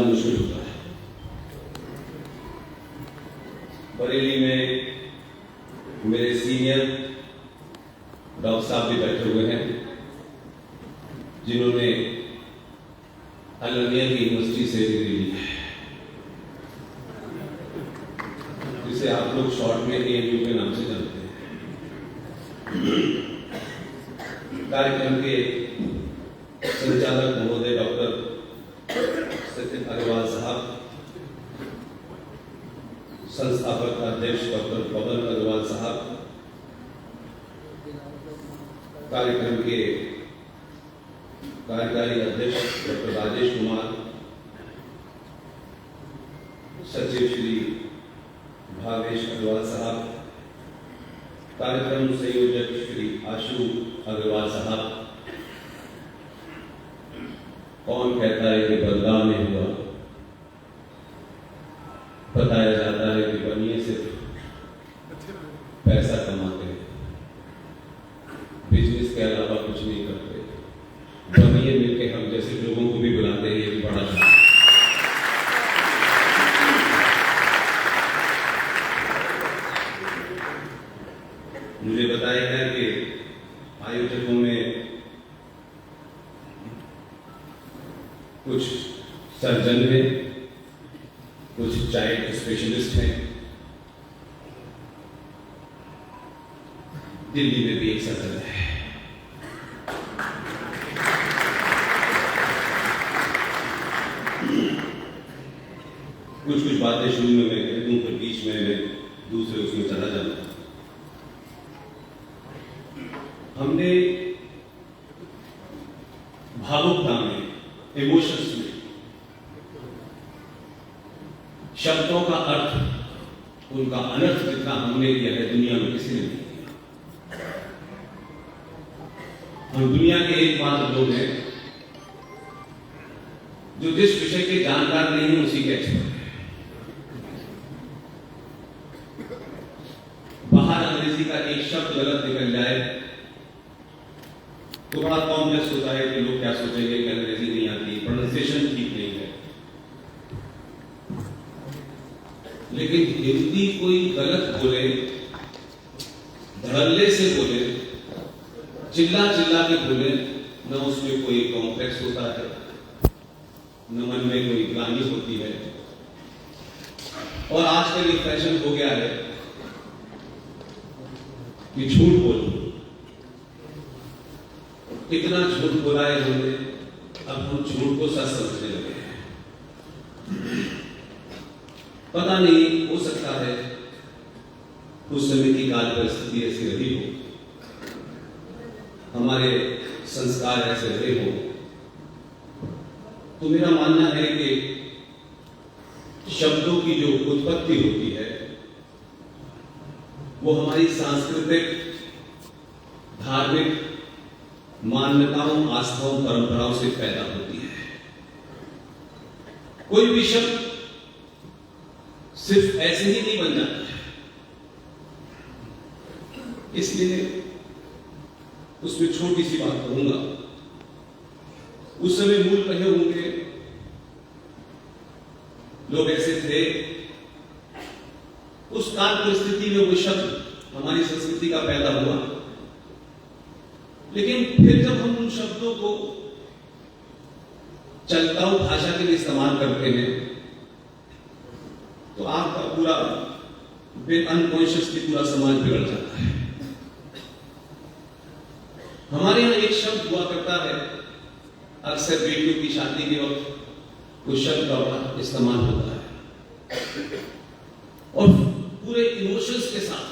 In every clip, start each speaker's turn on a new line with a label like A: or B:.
A: मुश्किल होता है। बरेली में मेरे सीनियर डॉक्टर साहब भी बैठे हुए हैं, जिन्होंने अलनिया की यूनिवर्सिटी से डिग्री ली है, जिसे आप लोग शॉर्ट में ANU के नाम से जानते हैं। कार्यक्रम के संचालक महोदय डॉक्टर सचिन अग्रवाल साहब, संस्थापक अध्यक्ष डॉक्टर पवन अग्रवाल साहब, कार्यक्रम के कार्यकारी अध्यक्ष डॉक्टर राजेश कुमार, सचिव श्री भावेश अग्रवाल साहब, कार्यक्रम संयोजक श्री आशु अग्रवाल साहब। कौन कहता है कि बदलाव नहीं हुआ? बताया जाता है कि बनिए सिर्फ पैसा कमाते हैं, बिजनेस के अलावा कुछ नहीं करते। बनिए मिलके हम जैसे लोगों को भी बुलाते हैं, ये भी बड़ा है। मुझे बताया गया कि आयोजकों में कुछ सर्जन हैं, कुछ चाइल्ड स्पेशलिस्ट हैं, दिल्ली में भी एक सर्जन है। कुछ बातें शुरू में मैं कह दूं, फिर बीच में मैं दूसरे उसमें चला जाऊंगा। हमने भावुकता में, इमोशंस में शब्दों का अर्थ, उनका अनर्थ जितना हमने किया है, दुनिया में किसी ने नहीं किया। हम दुनिया के एकमात्र लोग हैं जो जिस विषय के जानकार नहीं है उसी के एक्सपर्ट हैं। बाहर अंग्रेजी का एक शब्द गलत निकल जाए तो बड़ा कॉम्प्लेक्स होता है कि लोग क्या सोचेंगे कि अंग्रेजी नहीं आती, प्रोनाउंसिएशन ठीक नहीं है। लेकिन हिंदी कोई गलत बोले, धड़ल्ले से बोले, चिल्ला चिल्ला के बोले, न उसमें कोई कॉम्प्लेक्स होता है, न मन में कोई ग्लानि होती है। और आजकल ये फैशन हो गया है कि झूठ बोलो। इतना झूठ बोला है हमने, अब हम झूठ को सच समझने लगे हैं। पता नहीं, हो सकता है उस समय की काल परिस्थिति ऐसी रही हो, हमारे संस्कार ऐसे रहे हो। तो मेरा मानना है कि शब्दों की जो उत्पत्ति होती है वो हमारी सांस्कृतिक, धार्मिक मान्यताओं, आस्थाओं, परंपराओं से पैदा होती है। कोई भी शब्द सिर्फ ऐसे ही नहीं बन जाता है, इसलिए उसमें छोटी सी बात कहूंगा। उस समय मूल कहे होंगे, लोग ऐसे थे, उस काल परिस्थिति में वो शब्द हमारी संस्कृति का पैदा हुआ। लेकिन फिर जब हम उन शब्दों को चलताऊ भाषा के लिए इस्तेमाल करते हैं तो आपका पूरा अनकॉन्शियसली पूरा समाज बिगड़ जाता है। हमारे यहां एक शब्द हुआ करता है, अक्सर बेटियों की शादी के वक्त उस शब्द का इस्तेमाल होता है और पूरे इमोशंस के साथ,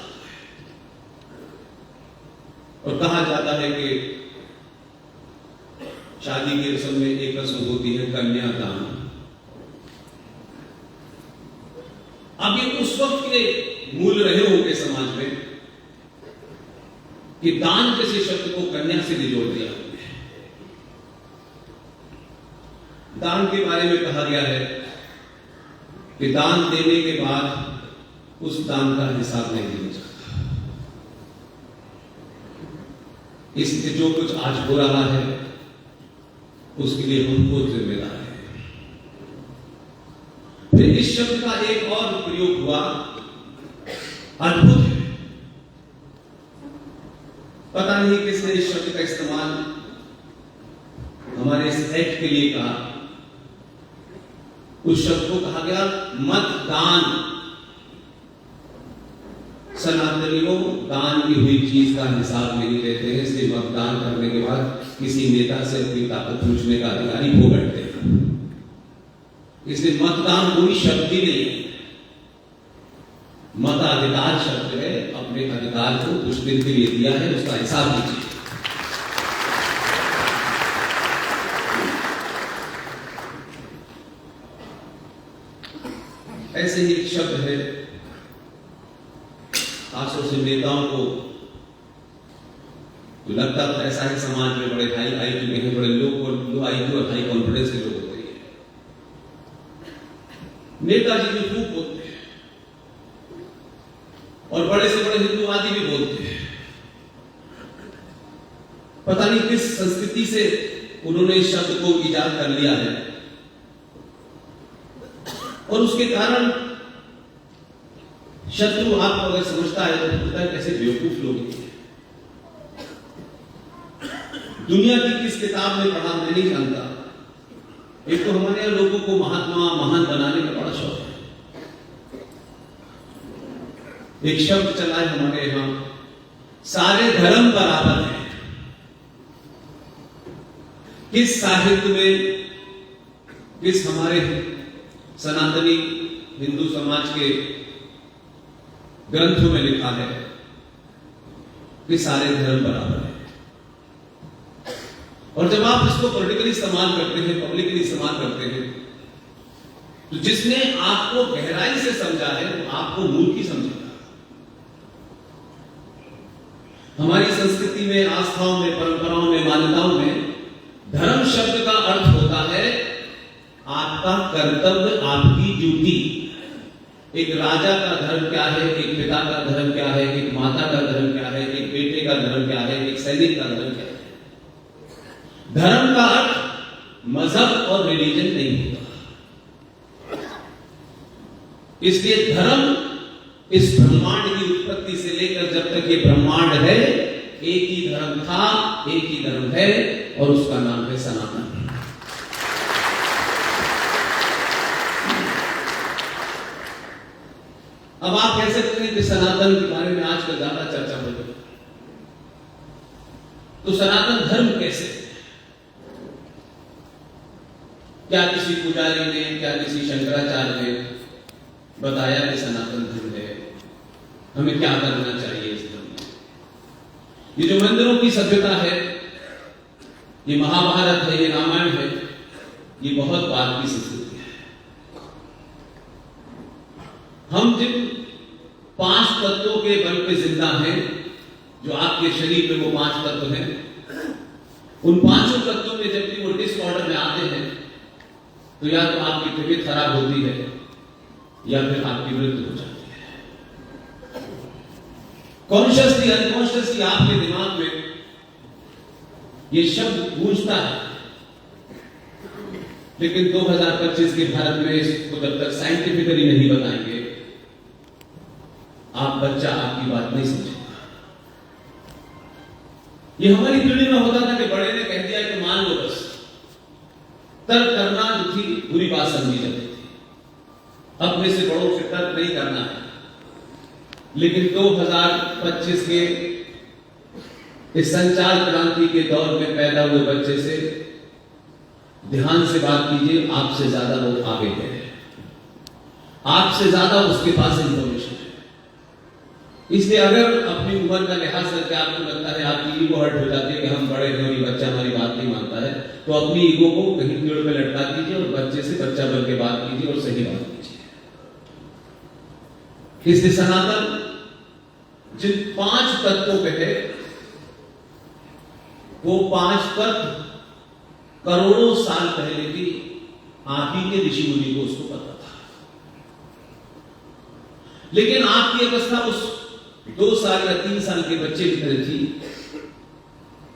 A: और कहा जाता है कि शादी की रस्म में एक रस्म होती है कन्यादान। अब ये उस वक्त के मूल रहे होंगे समाज में कि दान जैसे शब्द को कन्या से भी जोड़ दिया। दान के बारे में कहा गया है कि दान देने के बाद उस दान का हिसाब नहीं दिया जाता। इसलिए जो कुछ आज हो रहा है उसके लिए हम खुद जिम्मेदार हैं। फिर इस शब्द का एक और प्रयोग हुआ, अद्भुत है। पता नहीं किसने इस शब्द का इस्तेमाल हमारे इस एक्ट के लिए कहा। उस शब्द को कहा गया मतदान। सनातनियों दान की हुई चीज का हिसाब नहीं लेते हैं, इसलिए मतदान करने के बाद किसी नेता से अपनी ताकत पूछने का अधिकारी हो बैठते हैं। इसलिए मतदान कोई शब्द ही नहीं है, मताधिकार शब्द है। अपने अधिकार को कुछ दिन के लिए दिया है, उसका हिसाब लीजिए। ऐसे ही एक शब्द है, खासतौर से नेताओं को जो लगता तो ऐसा है, समाज में बड़े हाई आईक्यू के हैं, बड़े लो आईक्यू और हाई कॉन्फिडेंस के लोग होते हैं। नेताजी जो खूब बोलते हैं और बड़े से बड़े हिंदूवादी भी बोलते हैं। पता नहीं किस संस्कृति से उन्होंने इस शब्द को इजाद कर लिया है और उसके कारण शत्रु आपको अगर समझता है तो बोलता है कैसे बेवकूफ लोग हैं। दुनिया की किस किताब में पढ़ा मैं नहीं जानता। एक तो हमारे यहाँ लोगों को महात्मा महान बनाने का बड़ा शौक है। एक शब्द चला है हमारे यहां, सारे धर्म बराबर हैं। किस साहित्य में, किस हमारे सनातनी हिंदू समाज के ग्रंथों में लिखा है कि सारे धर्म बराबर हैं? और जब आप इसको पॉलिटिकली इस्तेमाल करते हैं, पब्लिकली इस्तेमाल करते हैं, तो जिसने आपको गहराई से समझा है वो आपको मूर्ख ही समझेगा। हमारी संस्कृति में, आस्थाओं में, परंपराओं में, मान्यताओं में धर्म शब्द का अर्थ होता है आपका कर्तव्य, आपकी ड्यूटी। एक राजा का धर्म क्या है, एक पिता का धर्म क्या है, एक माता का धर्म क्या है, एक बेटे का धर्म क्या है, एक सैनिक का धर्म क्या है। धर्म का अर्थ मजहब और रिलीजन नहीं होता। इसलिए धर्म इस ब्रह्मांड की उत्पत्ति से लेकर जब तक ये ब्रह्मांड है, एक ही धर्म था, एक ही धर्म है और उसका नाम है सनातन। अब आप कह सकते हैं कि सनातन के बारे में आजकल ज्यादा चर्चा हो रही है, तो सनातन धर्म कैसे? क्या किसी पुजारी ने, क्या किसी शंकराचार्य ने बताया कि सनातन धर्म है? हमें क्या करना चाहिए इस धर्म में? ये जो मंदिरों की सभ्यता है, ये महाभारत है, ये रामायण है, ये बहुत बाद की संस्कृति है। हम जिन 5 तत्वों के बल पे जिंदा हैं, जो आपके शरीर में वो 5 तत्व हैं, उन 5 तत्वों में जब भी वो डिसऑर्डर में आते हैं तो या तो आपकी तबीयत खराब होती है या फिर आपकी मृत्यु हो जाती है। कॉन्शियसली अनकॉन्शियसली आपके दिमाग में ये शब्द गूंजता है, लेकिन 2025 के भारत में इसको जब तक साइंटिफिकली नहीं बताएंगे, आप बच्चा आपकी बात नहीं समझेगा। ये हमारी पीढ़ी में होता था कि बड़े ने कह दिया कि मान लो बस, तर्क करना जो थी बुरी बात समझी जाती थी। अपने से बड़ों से तर्क नहीं करना है। लेकिन 2025 के इस संचार क्रांति के दौर में पैदा हुए बच्चे से ध्यान से बात कीजिए, आपसे ज्यादा वो आगे गए, आपसे ज्यादा उसके पास इंफॉर्मेशन है। इसलिए अगर अपनी उम्र का लिहाज करके आपको लगता है, आपकी ईगो हर्ट हो जाती है कि हम बड़े हैं और ये बच्चा हमारी बात नहीं मानता है, तो अपनी ईगो को कहीं पेड़ पे लटका दीजिए और बच्चे से बच्चा बन के बात कीजिए और सही बात कीजिए। इसलिए सनातन जिन 5 तत्वों पे है, वो 5 तत्व करोड़ों साल पहले भी आप ही के ऋषि मुनि को उसको पता था। लेकिन आपकी अवस्था उस 2 साल या 3 साल के बच्चे की तरह थी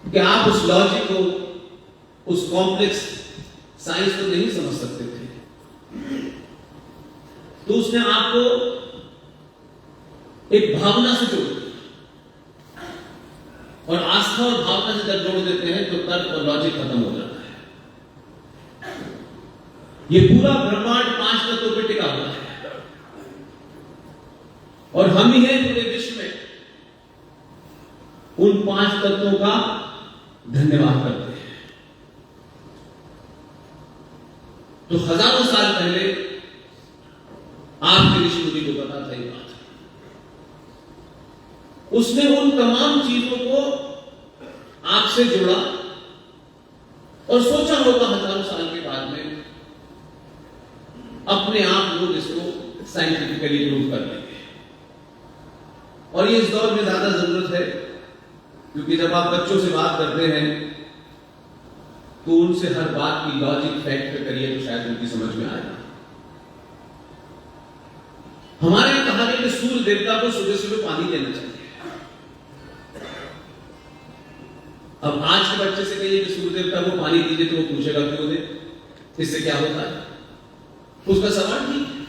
A: कि आप उस लॉजिक को, उस कॉम्प्लेक्स साइंस को नहीं समझ सकते थे। तो उसने आपको एक भावना से जोड़ दिया, और आस्था और भावना से जब जोड़ देते हैं तो तर्क और लॉजिक खत्म हो जाता है। ये पूरा ब्रह्मांड 5 तत्वों पर टिका हुआ है, और हम ही हैं पूरे विश्व में उन 5 तत्वों का धन्यवाद करते हैं। तो हजारों साल पहले आपके ऋषि मुनि को पता था ये बात। उसने उन तमाम चीजों को आपसे जोड़ा और सोचा होगा हजारों साल के बाद में अपने आप लोग इसको साइंटिफिकली प्रूव कर लेंगे। और ये इस दौर में ज्यादा जरूरत है, क्योंकि जब आप बच्चों से बात करते हैं तो उनसे हर बात की लॉजिक फैक्ट पे करिए तो शायद उनकी समझ में आएगा। हमारे यहां कहा गया कि सूर्य देवता को सुबह सुबह पानी देना चाहिए। अब आज के बच्चे से कहिए कि सूर्य देवता को पानी दीजिए तो वो पूछेगा क्यों दे, इससे क्या होता है? उसका सवाल ठीक है।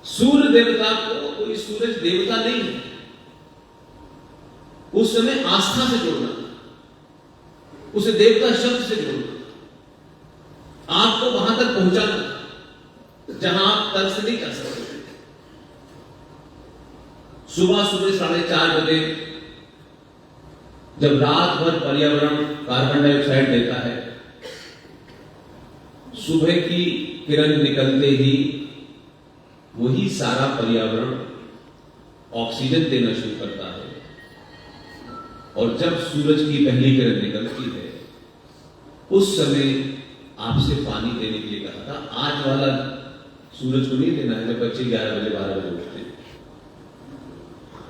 A: सूर्य देवता को कोई सूरज देवता नहीं है, उस समय आस्था से जोड़ना, उसे देवता शब्द से जोड़ना, आपको वहां तक पहुंचाना जहां आप तर्क से नहीं कर सकते। सुबह 4:30 बजे जब रात भर पर्यावरण कार्बन डाइऑक्साइड देता है, सुबह की किरण निकलते ही वही सारा पर्यावरण ऑक्सीजन देना शुरू करता है। और जब सूरज की पहली किरण निकलती है उस समय आपसे पानी देने के लिए कहा था। आज वाला सूरज को नहीं देना है जब बच्चे 11 बजे 12 बजे उठते हैं।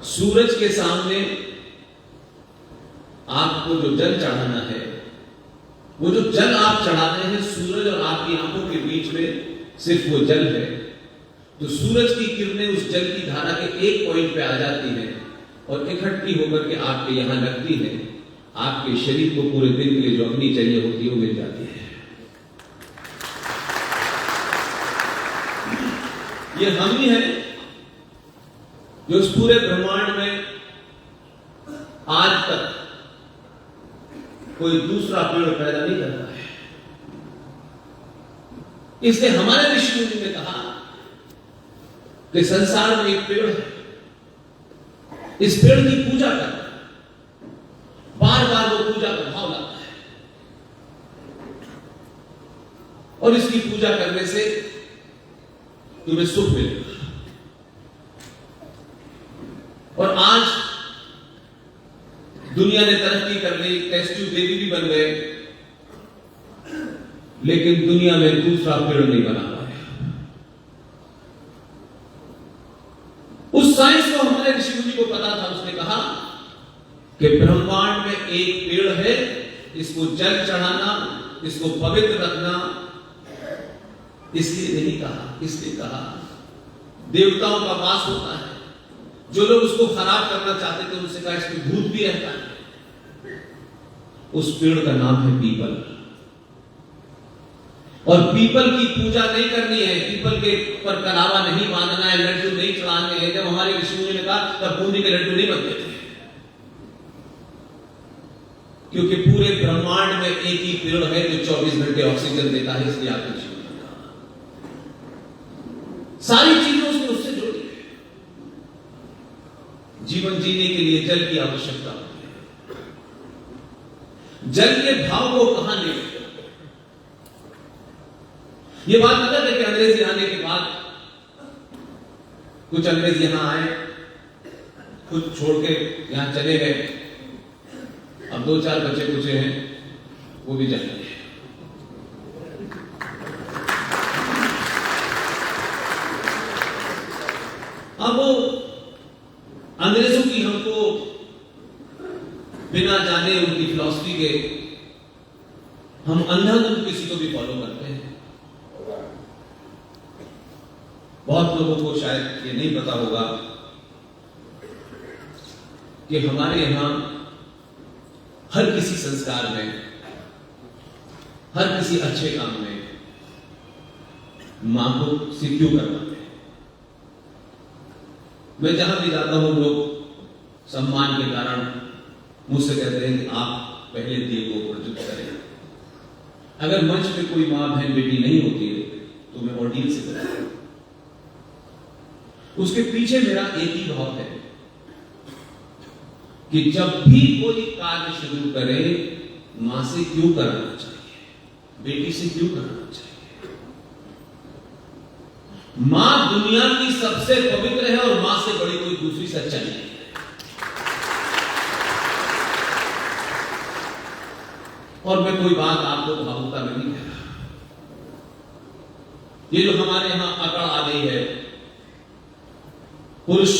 A: सूरज के सामने आपको जो जल चढ़ाना है, वो जो जल आप चढ़ाते हैं सूरज और आपकी आंखों के बीच में सिर्फ वो जल है। तो सूरज की किरणें उस जल की धारा के एक पॉइंट पे आ जाती हैं और इकट्ठी होकर के आपके यहां लगती है। आपके शरीर को पूरे दिन के लिए जो अग्नि चाहिए होती है वो मिल जाती है। ये हम ही हैं जो इस पूरे ब्रह्मांड में आज तक कोई दूसरा पेड़ पैदा नहीं करता है। इसलिए हमारे ऋषि मुनि ने कहा कि संसार में एक पेड़ है, इस पेड़ की पूजा करना, बार बार वो पूजा का भाव लाता है, और इसकी पूजा करने से तुम्हें सुख मिलेगा। और आज दुनिया ने तरक्की कर ली, टेस्ट ट्यूब बेबी भी बन गए, लेकिन दुनिया में दूसरा पेड़ नहीं बना पाया। उस साइंस को हमारे ऋषि मुनि को पता था। उसने कहा कि ब्रह्मांड में एक पेड़ है, इसको जल चढ़ाना, इसको पवित्र रखना, इसलिए नहीं कहा, इसलिए कहा देवताओं का वास होता है। जो लोग उसको खराब करना चाहते थे उनसे कहा इसमें भूत भी रहता है। उस पेड़ का नाम है पीपल। और पीपल की पूजा नहीं करनी है, पीपल के पर कलावा नहीं बांधना है, लड्डू नहीं चढ़ाने हैं। जब हमारे ऋषि मुनि ने कहा तब बूंदी के लड्डू नहीं बनते थे, क्योंकि पूरे ब्रह्मांड में एक ही पेड़ है जो 24 घंटे ऑक्सीजन देता है। इसलिए आपके ऋषि मुनि ने कहा सारी चीजों से उससे जोड़ी है। जीवन जीने के लिए जल की आवश्यकता होती है। जल के भाव को कहां ले, ये बात अलग है कि अंग्रेजी आने के बाद कुछ अंग्रेज यहां आए, खुद छोड़ के यहां चले गए। अब 2-4 बच्चे कुछ हैं वो भी चले गए। अब वो अंग्रेजों की हमको बिना जाने उनकी फिलॉसफी के हम अंधाधुंध किसी को भी फॉलो करते हैं। बहुत लोगों को शायद ये नहीं पता होगा कि हमारे यहां हर किसी संस्कार में, हर किसी अच्छे काम में मां को से क्यों करवाते हैं? मैं जहां भी जाता हूं लोग सम्मान के कारण मुझसे कहते हैं कि आप पहले दिए को प्रस्तुत करें। अगर मंच पे कोई मां बहन बेटी नहीं होती है तो मैं ऑडियंस से करता हूं। उसके पीछे मेरा एक ही भाव है कि जब भी कोई कार्य शुरू करे मां से क्यों कराना चाहिए, बेटी से क्यों कराना चाहिए। मां दुनिया की सबसे पवित्र है और मां से बड़ी कोई दूसरी सच्चाई नहीं है। और मैं कोई बात आपको भावुकता में नहीं कह रहा। ये जो हमारे यहां अकड़ आ गई है, पुरुष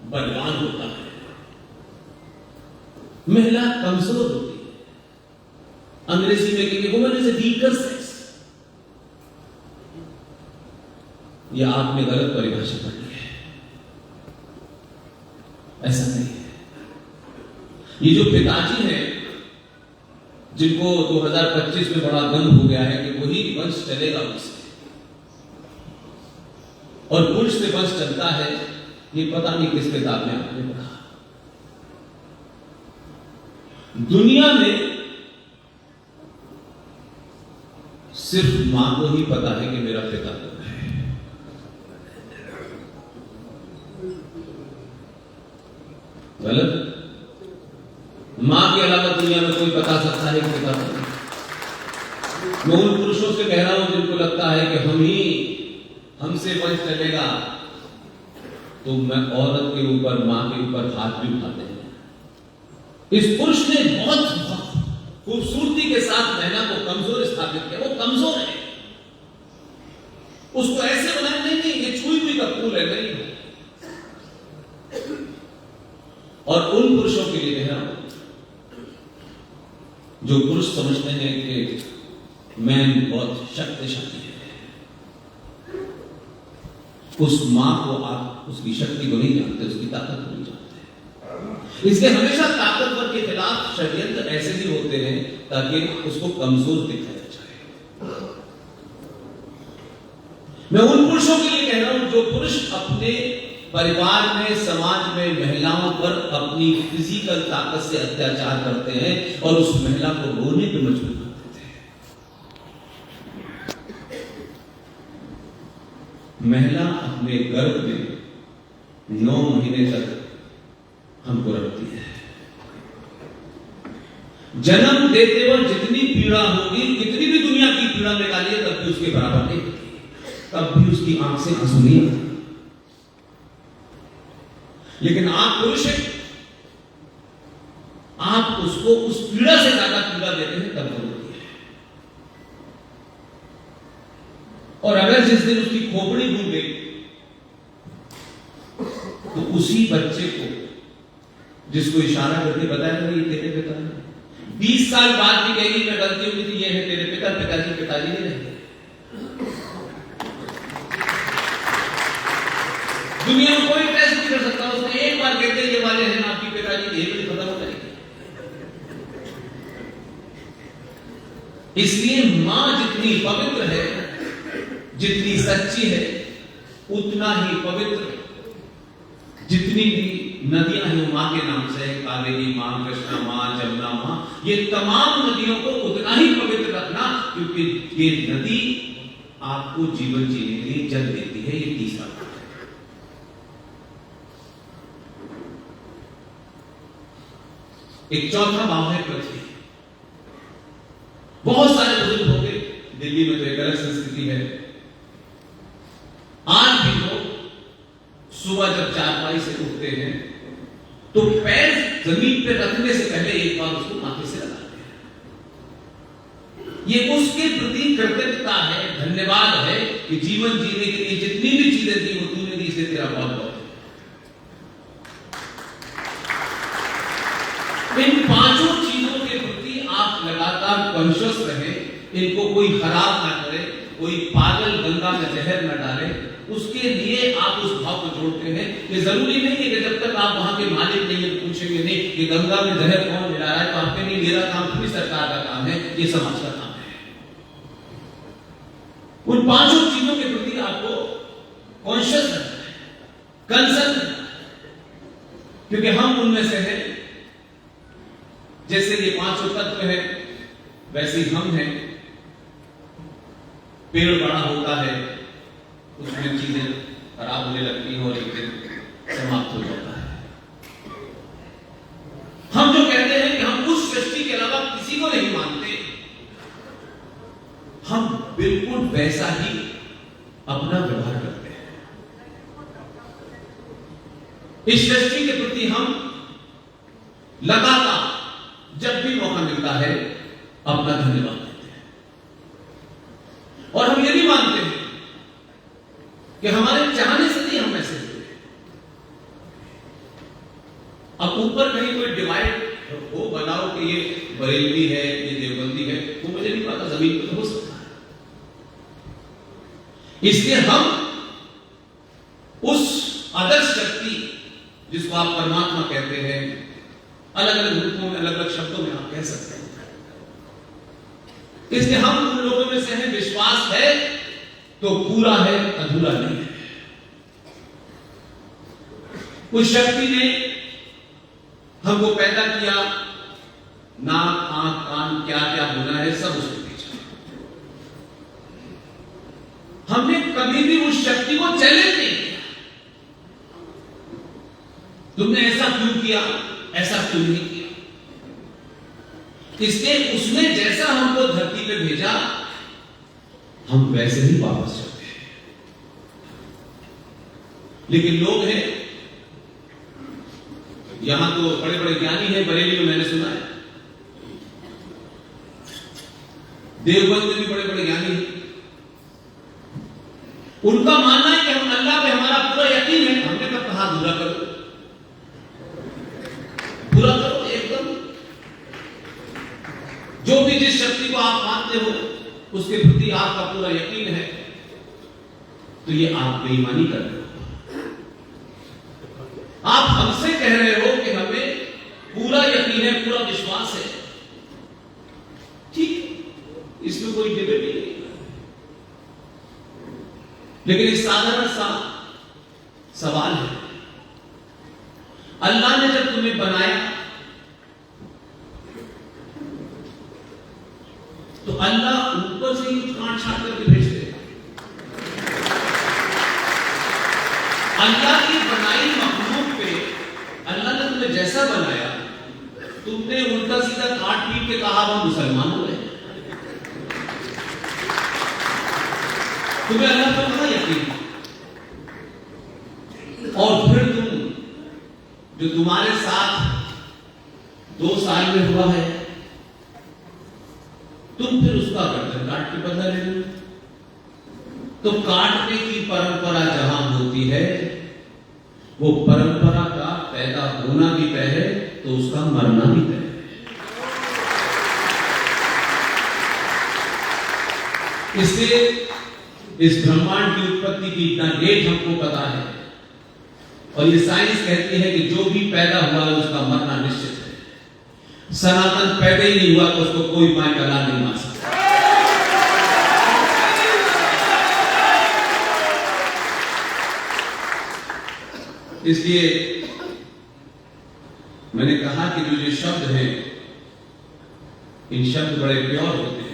A: बलवान होता है, महिला कमजोर होती है। अंग्रेजी में कहेंगे woman is a weaker sex. यह आपने गलत परिभाषा पढ़ी है, ऐसा नहीं है। ये जो पिताजी हैं जिनको 2025 में बड़ा गम हो गया है कि वही वंश चलेगा उससे, और पुरुष से वंश चलता है, ये पता नहीं किस किताब में आपने पढ़ा। दुनिया में सिर्फ मां को ही पता है कि मेरा पिता कौन है। गलत? मां के अलावा दुनिया में कोई बता सकता है कि पिता कौन है? मैं उन पुरुषों से कह रहा हूं जिनको लगता है कि हमसे वंश चलेगा, तो मैं औरत के ऊपर, मां के ऊपर हाथ भी उठाते हैं। इस पुरुष ने बहुत खूबसूरती के साथ महिला को कमजोर स्थापित किया। वो कमजोर है, उसको ऐसे बनाया नहीं ये छुई हुई का फूल है, नहीं। और उन पुरुषों के लिए कह रहा हूं जो पुरुष समझते हैं कि मैन बहुत शक्तिशाली है, उस मां को आप उसकी शक्ति को नहीं जानते, उसकी ताकत को नहीं जानते। इसलिए हमेशा ताकतवर के खिलाफ षड्यंत्र ऐसे ही होते हैं ताकि उसको कमजोर दिखाया जाए। मैं उन पुरुषों के लिए कह रहा हूं जो पुरुष अपने परिवार में, समाज में महिलाओं पर अपनी फिजिकल ताकत से अत्याचार करते हैं और उस महिला को रोने पे मजबूर कर देते हैं। महिला अपने गर्भ में 9 महीने तक हमको रखती है। जन्म देते वक्त जितनी पीड़ा होगी, कितनी भी दुनिया की पीड़ा निकालिए, तब भी उसके बराबर नहीं होती, तब भी उसकी आंख से आंसू नहीं आते। लेकिन आप पुरुष हैं, आप उसको उस पीड़ा से ज्यादा पीड़ा देते हैं, तब वो होती है। और अगर जिस दिन उसकी खोपड़ी भूल गई तो उसी बच्चे को जिसको इशारा करके बताया था ये तेरे पिता है, 20 साल बाद भी कहेगी मैं गलती हुई थी, ये है तेरे पिता, पिताजी नहीं रहते। दुनिया में कोई टेस्ट नहीं कर सकता, उसने एक बार कहते ये वाले हैं आपके पिताजी, ये भी खत्म हो जाएगी। इसलिए मां जितनी पवित्र है, जितनी सच्ची है, उतना ही पवित्र जितनी भी नदियां हैं मां के नाम से, कावेरी मां, कृष्णा मां, जमुना मां, ये तमाम नदियों को उतना ही पवित्र रखना, क्योंकि ये नदी आपको जीवन जीने के लिए जल देती है। ये तीसरा बात है। एक चौथा भाव है पृथ्वी। बहुत सारे बुजुर्ग होंगे, दिल्ली में तो एक अलग संस्कृति है। आज भी लोग सुबह जब चारपाई से उठते हैं तो पैर जमीन पे रखने से पहले एक बार उसको माथे से लगाते हैं। ये उसके प्रति कृतज्ञता है, धन्यवाद है कि जीवन जीने के लिए जितनी भी चीजें दी वो तूने दी, इसलिए तेरा बहुत बहुत। इन 5 चीजों के प्रति आप लगातार कॉन्शियस रहे, इनको कोई खराब ना करे, कोई पागल गंगा में जहर न डाले, उसके लिए आप उस भाव को जोड़ते हैं। ये जरूरी नहीं है कि जब तक आप वहां के मालिक नहीं पूछेंगे नहीं कि गंगा में जहर कौन मिला रहा है, तो आपके नहीं, मेरा काम पूरी सरकार का काम है, ये समाज का काम है। उन पांचों चीजों के प्रति आपको कॉन्शियस रहना है, कंसर्न रहना है, क्योंकि हम उनमें से हैं। जैसे ये पांचों तत्व हैं वैसे ही हम हैं। पेड़ बड़ा होता है, उसमें चीजें खराब होने लगती हैं और एक दिन समाप्त हो जाता है। हम जो कहते हैं कि हम उस सृष्टि के अलावा किसी को नहीं मानते, हम बिल्कुल वैसा ही अपना व्यवहार करते हैं। इस सृष्टि के प्रति हम लगातार जब भी मौका मिलता है अपना धन्यवाद देते हैं, और हम ये भी मानते हैं कि हमारे चाहने से नहीं हम ऐसे हुए। अब ऊपर कहीं कोई डिवाइड हो बनाओ कि ये बरेलवी है, ये देवबंदी है, वो मुझे नहीं पता, जमीन पर तो हो सकता है। इसलिए हम उस आदर्श शक्ति जिसको आप परमात्मा कहते हैं, अलग अलग रूपों में, अलग अलग शब्दों में आप कह सकते हैं, इसलिए हम उन लोगों में से हैं। विश्वास है तो पूरा है, अधूरा नहीं है। उस शक्ति ने हमको पैदा किया, नाक, आंख, कान, क्या क्या होना है सब उसके पीछे। हमने कभी भी उस शक्ति को चैलेंज नहीं किया, तुमने ऐसा क्यों किया, ऐसा क्यों नहीं किया। इसलिए उसने जैसा हमको धरती पे भेजा हम वैसे ही वापस चलते हैं। लेकिन लोग हैं यहां तो बड़े बड़े ज्ञानी हैं, बरेली में मैंने सुना है, देवबंद में भी बड़े बड़े ज्ञानी हैं। उनका मानना है कि हम अल्लाह पे हमारा पूरा यकीन है। हमने कब कहा पूरा करो, पूरा करो एकदम। जो भी जिस शक्ति को आप मानते हो उसके प्रति आपका पूरा यकीन है, तो ये आप बेईमानी कर रहे हो। आप हमसे कह रहे हो कि हमें पूरा यकीन है, पूरा विश्वास है, ठीक, इसमें कोई डिबेट नहीं। लेकिन एक साधारण सा सवाल है, अल्लाह ने जब तुम्हें बनाया तो अल्लाह ऊपर से ही कुछ काट छाट करके भेज देगा। अल्लाह की बनाई मखलूक पे अल्लाह ने तुम्हें जैसा बनाया, तुमने उल्टा सीधा काट पीट के कहा हम मुसलमान हो गए। तुम्हें अल्लाह पर कहां यकीन, और फिर तुम जो तुम्हारे साथ 2 साल में हुआ है, तुम फिर उसका गर्दन काट के बदला ले लो। तो काटने की परंपरा जहां होती है, वो परंपरा का पैदा होना भी तय है, तो उसका मरना भी तय है। इसलिए इस ब्रह्मांड की उत्पत्ति की इतना डेट हमको पता है, और ये साइंस कहती है कि जो भी पैदा हुआ है उसका मरना निश्चित है। सनातन पैदा ही नहीं हुआ तो उसको कोई मां का लाल नहीं मार सकता। इसलिए मैंने कहा कि जो ये शब्द हैं, इन शब्द बड़े प्योर होते हैं।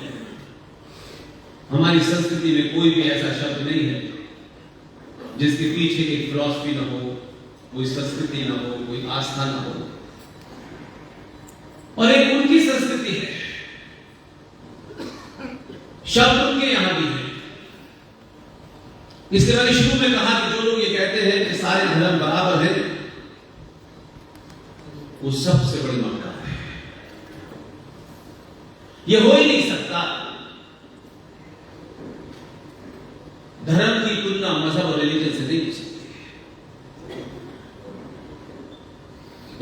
A: हमारी संस्कृति में कोई भी ऐसा शब्द नहीं है जिसके पीछे एक फिलॉसफी ना हो, कोई संस्कृति ना हो, कोई आस्था ना हो, और एक उनकी संस्कृति है। शब्द उनके यहां भी है। इसलिए मैंने शुरू में कहा कि जो लोग ये कहते हैं कि सारे धर्म बराबर हैं, वो सबसे बड़ी मक्का है। ये हो ही नहीं सकता। धर्म की तुलना मजहब और रिलीजन से नहीं हो सकती।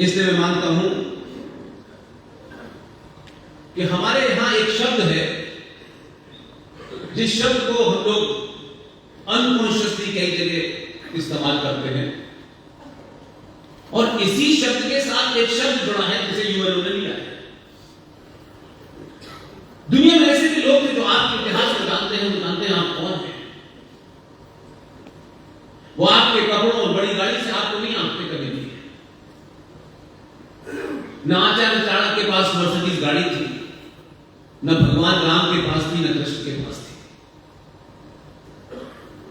A: इसलिए मैं मानता हूं कि हमारे यहां एक शब्द है जिस शब्द को हम लोग अनकॉन्शियसली कई जगह इस्तेमाल करते हैं, और इसी शब्द के साथ एक शब्द जुड़ा है जिसे यूएनओ ने लिया है। दुनिया में ऐसे भी लोग थे जो आपके इतिहास को जानते हैं, वो जानते हैं आप कौन हैं। वो आपके कपड़ों और बड़ी गाड़ी से आपको नहीं आंकते कभी भी। न आचार्य चाणक्य के पास मर्सिडीज गाड़ी थी, न भगवान राम के पास थी, न कृष्ण के पास थी,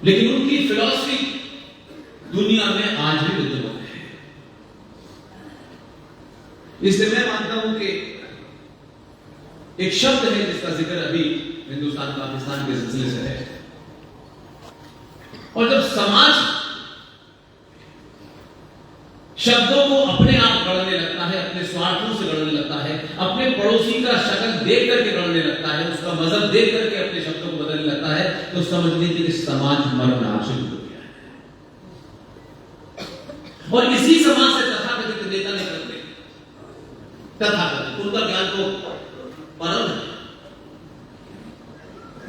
A: लेकिन उनकी फिलॉसफी दुनिया में आज भी विद्यमान है। इसलिए मैं मानता हूं कि एक शब्द है जिसका जिक्र अभी हिंदुस्तान पाकिस्तान के सिलसिले से है, और जब समाज शब्दों को अपने आप गढ़ने लगता है, अपने स्वार्थों से गढ़ने लगता है, अपने पड़ोसी का शक्ल देख करके गढ़ने लगता है, उसका मजहब देख करके अपने शब्दों को बदलने लगता है, तो समझ लीजिए कि समाज मरना शुरू हो गया है। और इसी समाज से तथाकथित नेता निकलते, तथाकथित, उनका ज्ञान तो परम है,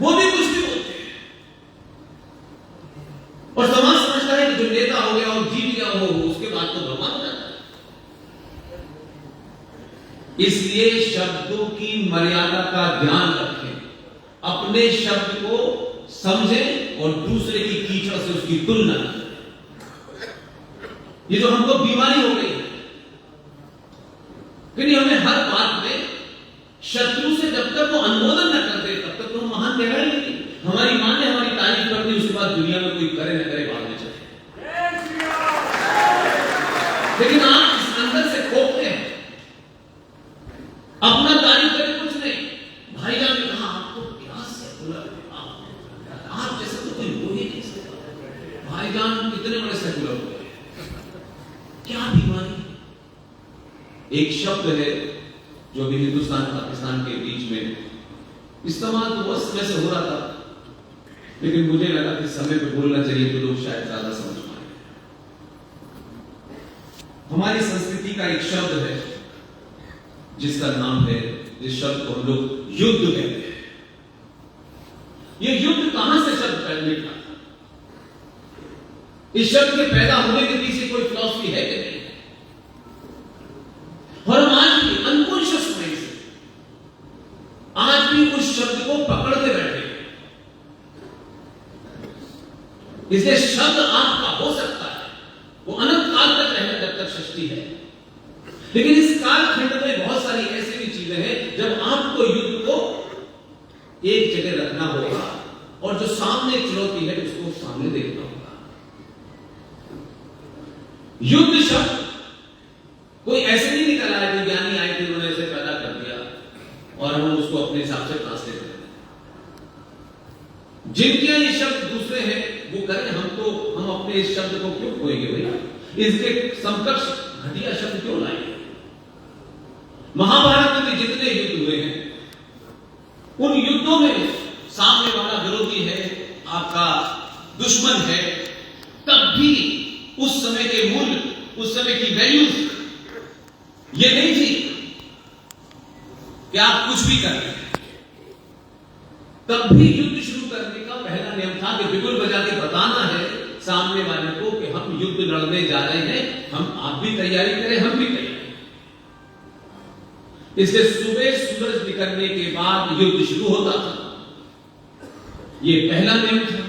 A: वो भी कुछ भी बोलते हैं, और समाज समझता है कि जो नेता हो गया और जीत गया हो, उसके बाद तो भगवान हो जाता है। इसलिए शब्दों की मर्यादा का ध्यान रखें, अपने शब्द को समझें और दूसरे की कीचड़ से उसकी तुलना करें। ये जो हमको बीमारी हो गई है कि हमें हर बात में शत्रु से जब तक वो अनुमोदन न करते तब तक तो हम महान कह रहे नहीं। हमारी मां ने हमारी तारीफ कर दी, उसके बाद दुनिया में कोई करे न करे बाद में चले, लेकिन आप इस अंदर से खोखते हैं, अपना तारीफ करे कुछ नहीं। भाईजान ने कहा आपको क्या सेकुलर, आप जैसे तो कोई हो ही नहीं सकता। भाईजान कितने बड़े सेकुलर हो गए, क्या बीमारी। एक शब्द है जो भी हिंदुस्तान पाकिस्तान के बीच में इस्तेमाल तो उस समय से हो रहा था, लेकिन मुझे लगा कि समय पे बोलना चाहिए तो लोग शायद ज्यादा समझ पाए। हमारी संस्कृति का एक शब्द है जिसका नाम है, जिस शब्द को हम लोग युद्ध कहते हैं। ये युद्ध कहां से शब्द पैदा निकला? इस शब्द के पैदा होने के पीछे कोई फिलॉसफी है कि नहीं? और हम आज भी अनकॉन्शियस माइंड से आज भी उस शब्द को पकड़ के बैठे। इसलिए शब्द आपका हो सकता है, वो अनंत काल तक रहेगा जब तक सृष्टि है, लेकिन इस कालखंड में बहुत सारी ऐसी भी चीजें हैं जब आपको युद्ध को एक जगह रखना होगा और जो सामने चुनौती है उसको सामने देखना होगा। युद्ध शब्द कोई ऐसे नहीं निकला है, कोई ज्ञानी आए थे उन्होंने इसे पैदा कर दिया और हम उसको अपने हिसाब से ट्रांसलेट करें। जिनके ये शब्द दूसरे हैं वो करें, हम अपने इस शब्द को क्यों खोएंगे भाई? इसके समकक्ष घटिया शब्द क्यों लाएंगे? महाभारत में जितने युद्ध हुए हैं उन युद्धों में सामने वाला विरोधी है, आपका दुश्मन है, तब भी उस समय के मूल्य, उस समय की वैल्यूज ये नहीं थी कि आप कुछ भी कर रहे हैं। तब भी युद्ध शुरू करने का पहला नियम था कि बिगुल बजा के बताना है सामने वाले को कि हम युद्ध लड़ने जा रहे हैं, आप भी तैयारी करें, हम भी तैयारी। इसलिए सुबह सूरज निकलने के बाद युद्ध शुरू होता था, ये पहला नियम था,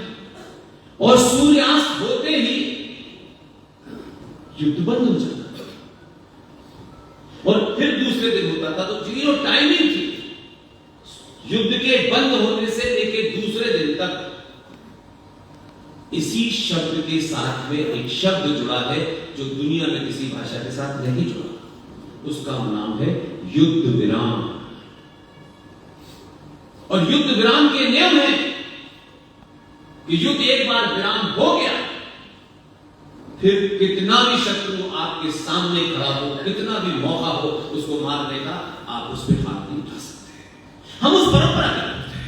A: और सूर्यास्त होते ही युद्ध बंद हो जाता और फिर दूसरे दिन होता था। तो जीरो टाइमिंग थी युद्ध के बंद होने से लेकर दूसरे दिन तक। इसी शब्द के साथ में एक शब्द जुड़ा है जो दुनिया में किसी भाषा के साथ नहीं जुड़ा, उसका नाम है युद्ध विराम। और युद्ध विराम के नियम है कि युद्ध एक बार विराम हो गया, फिर कितना भी शत्रु आपके सामने खड़ा हो, कितना भी मौका हो उसको मारने का, आप उस पर हाथ नहीं उठा सकते। हम उस परंपरा के लोग थे।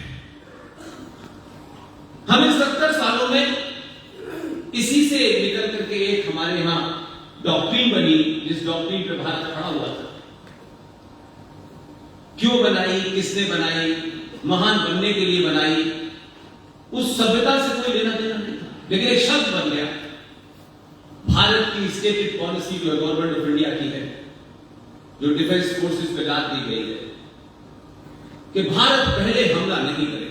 A: हम इन 70 सालों में इसी से निकल करके एक हमारे यहां डॉक्ट्रिन बनी, जिस डॉक्ट्रिन पे भारत खड़ा हुआ था। क्यों बनाई, किसने बनाई, महान बनने के लिए बनाई, उस सभ्यता से कोई लेना देना नहीं था, लेकिन एक शब्द बन गया। भारत की स्टेटेड पॉलिसी जो गवर्नमेंट ऑफ इंडिया की है, जो डिफेंस फोर्सेस पे डाल दी गई है कि भारत पहले हमला नहीं करेगा।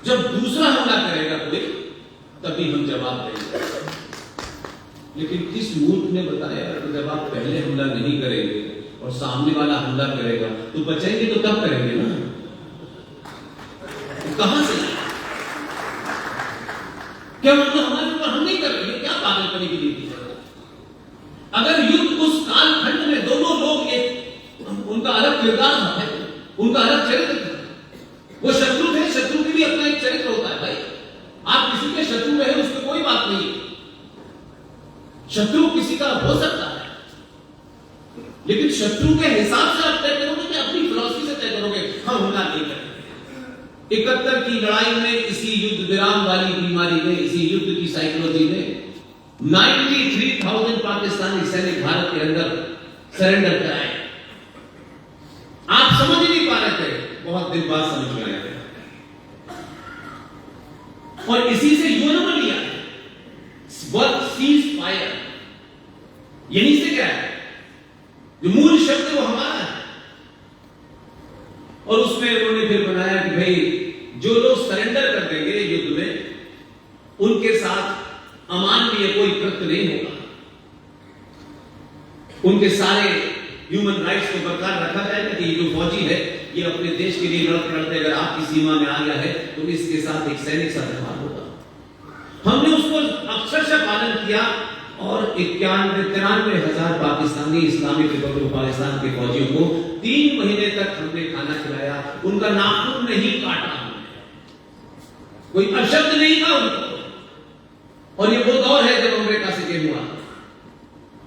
A: जब दूसरा हमला करेगा कोई तभी हम जवाब देंगे। लेकिन किस मूर्ख ने बताया कि जब आप पहले हमला नहीं करेंगे और सामने वाला हमला करेगा तो बचेंगे तो तब करेंगे ना, कहां से? क्या मतलब हमारे ऊपर हम नहीं कर रहे? क्या पागलपनी की नीति है? अगर युद्ध उस कालखंड में दोनों लोग एक, उनका अलग किरदार था, उनका अलग चरित्र था, वो शत्रु थे, शत्रु की भी अपना एक चरित्र होता है भाई। आप किसी के शत्रु रहे उसमें कोई बात नहीं है, शत्रु किसी का हो सकता है, लेकिन शत्रु के हिसाब से आप तय करोगे कि अपनी फिलॉसफी से तय करोगे हम हमला नहीं करेंगे। 71 की लड़ाई में, इसी युद्ध विराम वाली बीमारी में, इसी युद्ध की साइकोलॉजी में 93,000 पाकिस्तानी सैनिक भारत के अंदर सरेंडर कराए। आप समझ ही नहीं पा रहे थे, बहुत दिन बाद समझ में आया। और इसी से यूएनओ लिया वर्क सीज फायर, यहीं से क्या है जो मूल शब्द वो हमारा है। और उसमें उन्होंने फिर बनाया कि भाई जो लोग सरेंडर कर देंगे युद्ध में उनके साथ अमानवीय कोई कृत्य नहीं होगा, उनके सारे ह्यूमन राइट्स को बरकरार रखा जाएगा कि ये जो फौजी है ये अपने देश के लिए लड़ते अगर आपकी सीमा में आ गया है तो इसके साथ एक सैनिक सा व्यवहार होगा। हमने उसको अक्षरशः पालन किया और 93,000 Pakistani Islamic Republic of Pakistan के फौजियों को 3 महीने तक हमने खाना खिलाया, उनका नाखून नहीं काटा, कोई अपशब्द नहीं था उनको। और ये वो दौर है जब अमेरिका से गेम हुआ,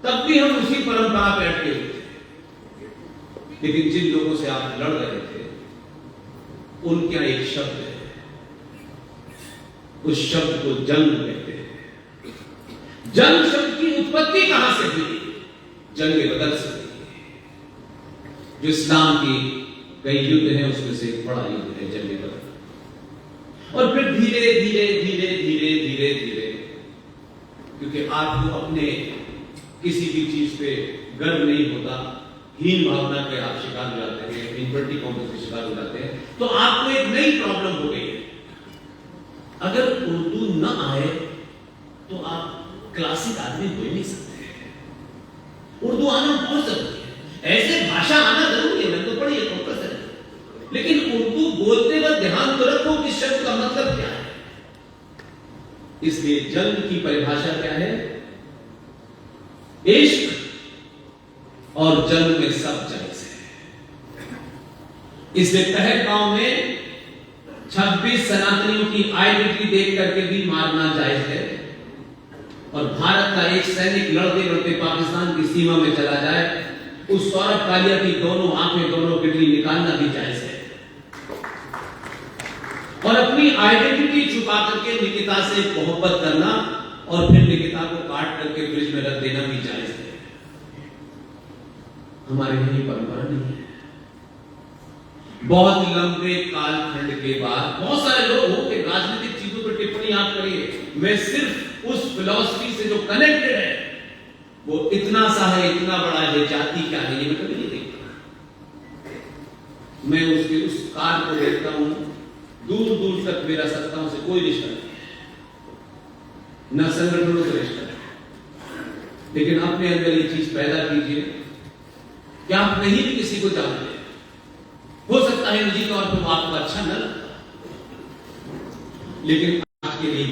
A: तब भी हम उसी परंपरा पे अटके हुए थे। लेकिन जिन लोगों से आप लड़ रहे थे उनका एक शब्द है, उस शब्द को जंग कहते हैं। जंग शब्द की उत्पत्ति कहां से हुई? जंग बदल से हुई। जो इस्लाम की कई युद्ध हैं उसमें से एक बड़ा युद्ध है जंग बदल। और फिर धीरे धीरे धीरे धीरे धीरे धीरे, क्योंकि आपको अपने किसी भी चीज पे गर्व नहीं होता, हीन भावना के आप शिकार हो जाते हैं, इन्फिनिटी कॉम्प्लेक्स के शिकार हो जाते हैं, तो आपको एक नई प्रॉब्लम हो गई है। अगर उर्दू न आए तो आप क्लासिक आदमी हो ही नहीं सकते। उर्दू आना बहुत जरूरी है, ऐसे भाषा आना जरूरी है, मैंने तो पढ़ी है प्रोफेसर, लेकिन उर्दू बोलते वक्त ध्यान तो रखो कि शब्द का मतलब क्या है। इसलिए जंग की परिभाषा क्या है? इश्क और जंग में सब जायज है। इसलिए पहलगांव में 26 सनातनियों की आइडेंटिटी देख करके भी मारना जायज है, और भारत का एक सैनिक लड़ते लड़ते पाकिस्तान की सीमा में चला जाए, उस सौरभ कालिया की दोनों आंखें, दोनों किडनी निकालना भी जायज है। और अपनी आइडेंटिटी छुपा करके निकिता से मोहब्बत करना और फिर निकिता को काट करके फ्रिज में रख देना भी जायज है। हमारे यही परंपरा नहीं है। बहुत लंबे कालखंड के बाद बहुत सारे लोग हो के राजनीतिक चीजों पर टिप्पणी आप करिए, मैं सिर्फ उस फिलॉसफी से जो कनेक्टेड है वो इतना सा है, इतना बड़ा है, जाति क्या है ये मैं कभी नहीं देखता। मैं उसके उस कार्य को देखता हूं, दूर दूर तक मेरा सत्ताओं से कोई रिश्ता नहीं है, न संगठनों से रिश्ता है। लेकिन अपने अंदर ये चीज पैदा कीजिए कि आप नहीं भी किसी को जानते, हो सकता है निजी तौर पर वो आपको अच्छा न लगता, लेकिन आपके लिए